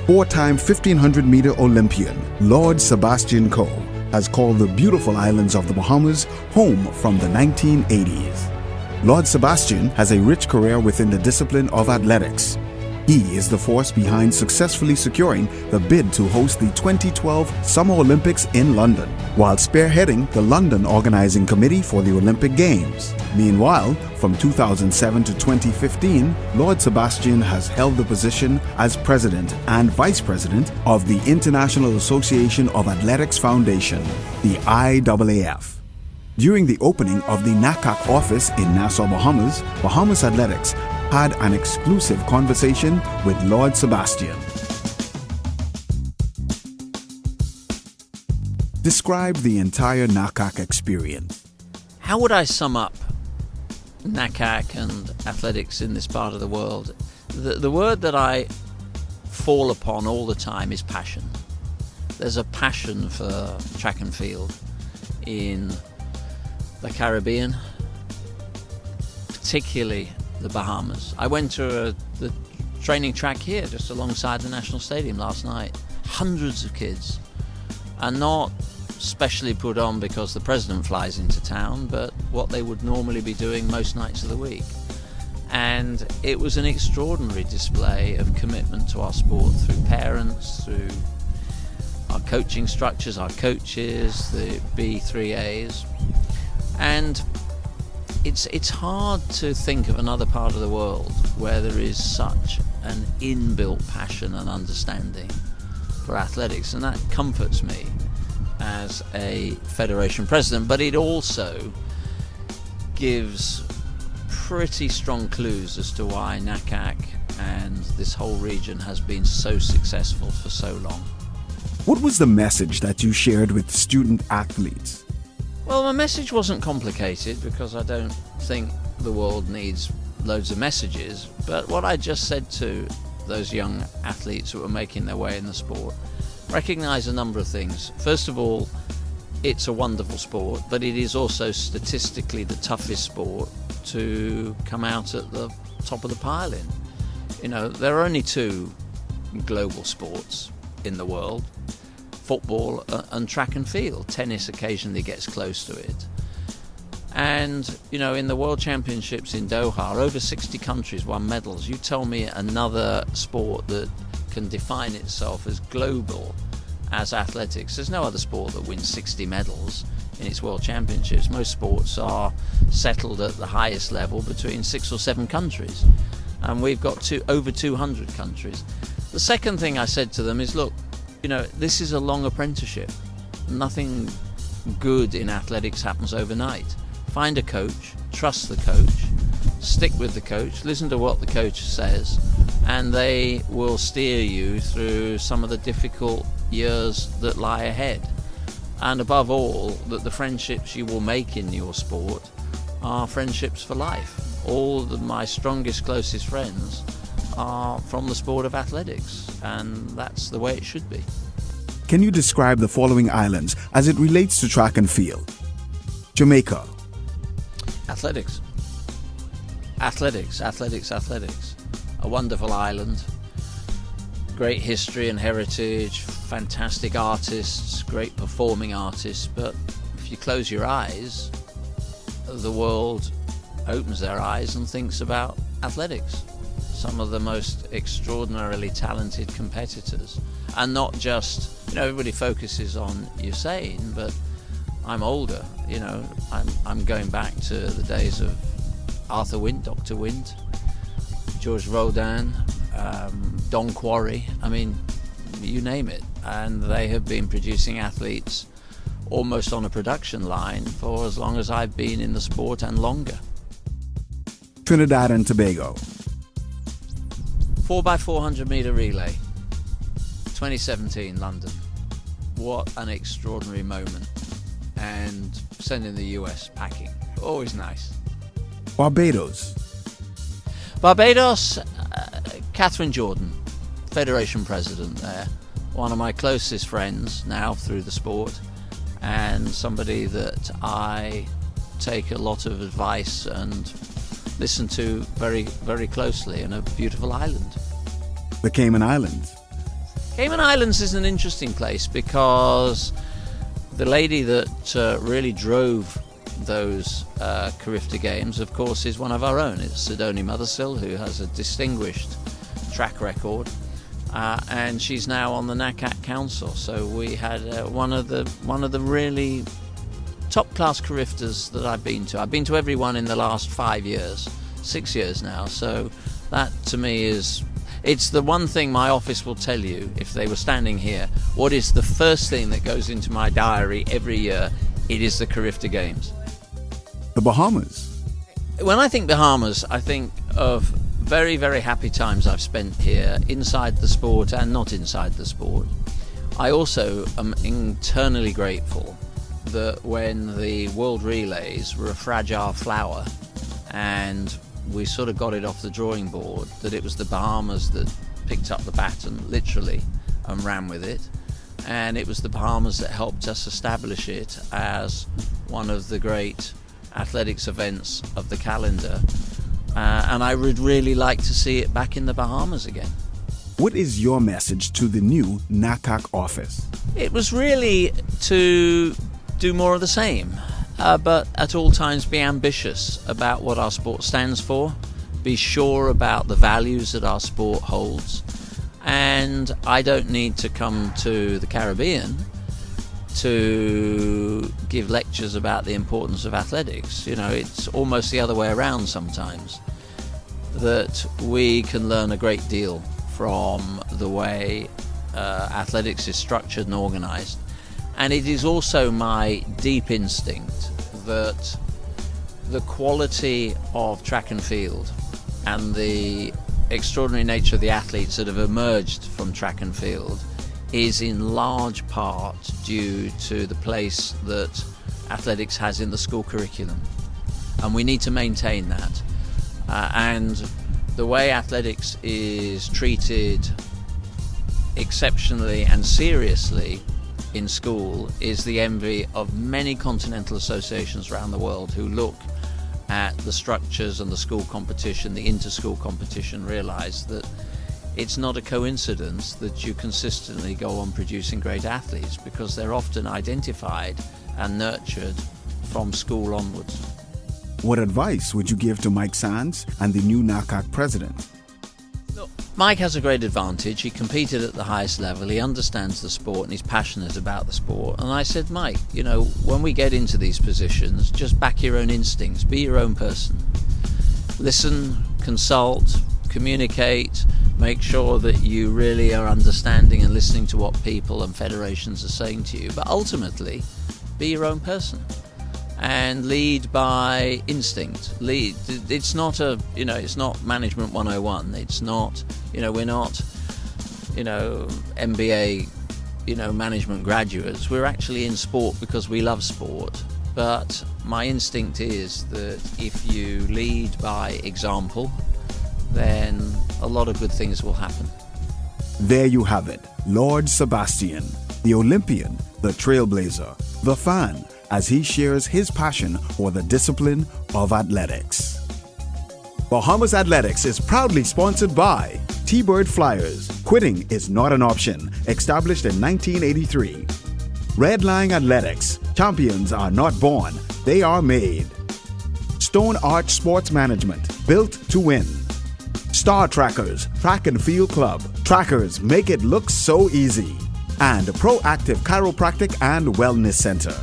Four-time 1500-meter Olympian Lord Sebastian Coe has called the beautiful islands of the Bahamas home from the 1980s. Lord Sebastian has a rich career within the discipline of athletics. He is the force behind successfully securing the bid to host the 2012 Summer Olympics in London, while spearheading the London Organizing Committee for the Olympic Games. Meanwhile, from 2007 to 2015, Lord Sebastian has held the position as President and Vice President of the International Association of Athletics Foundation, the IAAF. During the opening of the NACAC office in Nassau, Bahamas, Bahamas Athletics had an exclusive conversation with Lord Sebastian. Describe the entire NACAC experience. How would I sum up NACAC and athletics in this part of the world? The word that I fall upon all the time is passion. There's a passion for track and field in the Caribbean, particularly the Bahamas. I went to the training track here just alongside the National Stadium last night. Hundreds of kids, and not specially put on because the president flies into town, but what they would normally be doing most nights of the week. And it was an extraordinary display of commitment to our sport through parents, through our coaching structures, our coaches, the B3As. And it's hard to think of another part of the world where there is such an inbuilt passion and understanding for athletics, and that comforts me as a federation president. But it also gives pretty strong clues as to why NACAC and this whole region has been so successful for so long. What was the message that you shared with student athletes? Well, my message wasn't complicated because I don't think the world needs loads of messages. But what I just said to those young athletes who were making their way in the sport, recognise a number of things. First of all, it's a wonderful sport, but it is also statistically the toughest sport to come out at the top of the pile in. You know, there are only two global sports in the world: football and track and field. Tennis occasionally gets close to it. And, you know, in the World Championships in Doha, over 60 countries won medals. You tell me another sport that can define itself as global as athletics. There's no other sport that wins 60 medals in its World Championships. Most sports are settled at the highest level between 6 or 7 countries. And we've got over 200 countries. The second thing I said to them is, look, you know, this is a long apprenticeship. Nothing good in athletics happens overnight. Find a coach, trust the coach, stick with the coach, listen to what the coach says, and they will steer you through some of the difficult years that lie ahead. And above all, that the friendships you will make in your sport are friendships for life. All of my strongest, closest friends are from the sport of athletics, and that's the way it should be. Can you describe the following islands as it relates to track and field? Jamaica. Athletics. Athletics, athletics, athletics. A wonderful island. Great history and heritage, fantastic artists, great performing artists, but if you close your eyes, the world opens their eyes and thinks about athletics. Some of the most extraordinarily talented competitors, and not just, you know, everybody focuses on Usain, but I'm older, you know, I'm going back to the days of Arthur Wint, Dr. Wint, George Rodin, Don Quarry, I mean, you name it, and they have been producing athletes almost on a production line for as long as I've been in the sport and longer. Trinidad and Tobago. 4x400 metre relay, 2017 London. What an extraordinary moment. And sending the US packing, always nice. Barbados. Barbados, Catherine Jordan, Federation President there. One of my closest friends now through the sport, and somebody that I take a lot of advice and listen to very, very closely, in a beautiful island. The Cayman Islands. Cayman Islands is an interesting place because the lady that really drove those Carifta Games, of course, is one of our own. It's Sidonie Mothersill, who has a distinguished track record, and she's now on the NACAC Council. So we had one of the really top-class Cariftas that I've been to. I've been to every one in the last 5 years, 6 years now. So that to me it's the one thing my office will tell you if they were standing here. What is the first thing that goes into my diary every year? It is the Carifta Games. The Bahamas. When I think Bahamas, I think of very, very happy times I've spent here, inside the sport and not inside the sport. I also am eternally grateful that when the World Relays were a fragile flower and we sort of got it off the drawing board, that it was the Bahamas that picked up the baton, literally, and ran with it. And it was the Bahamas that helped us establish it as one of the great athletics events of the calendar. And I would really like to see it back in the Bahamas again. What is your message to the new NACAC office? It was really to do more of the same. But at all times be ambitious about what our sport stands for, be sure about the values that our sport holds, and I don't need to come to the Caribbean to give lectures about the importance of athletics. You know, it's almost the other way around sometimes, that we can learn a great deal from the way athletics is structured and organised. And it is also my deep instinct that the quality of track and field and the extraordinary nature of the athletes that have emerged from track and field is in large part due to the place that athletics has in the school curriculum. And we need to maintain that. And the way athletics is treated exceptionally and seriously in school is the envy of many continental associations around the world who look at the structures and the school competition, the inter-school competition, realise that it's not a coincidence that you consistently go on producing great athletes, because they're often identified and nurtured from school onwards. What advice would you give to Mike Sands and the new NACAC president? Look, Mike has a great advantage. He competed at the highest level, he understands the sport and he's passionate about the sport. And I said, Mike, you know, when we get into these positions, just back your own instincts, be your own person. Listen, consult, communicate, make sure that you really are understanding and listening to what people and federations are saying to you. But ultimately, be your own person and lead by instinct. Lead. It's not it's not management 101. It's not, we're not, MBA, management graduates. We're actually in sport because we love sport. But my instinct is that if you lead by example, then a lot of good things will happen. There you have it, Lord Sebastian, the Olympian, the trailblazer, the fan, as he shares his passion for the discipline of athletics. Bahamas Athletics is proudly sponsored by T-Bird Flyers. Quitting is not an option. Established in 1983. Redline Athletics. Champions are not born, they are made. Stone Arch Sports Management. Built to win. Star Trackers, Track and Field Club. Trackers make it look so easy. And Proactive Chiropractic and Wellness Center.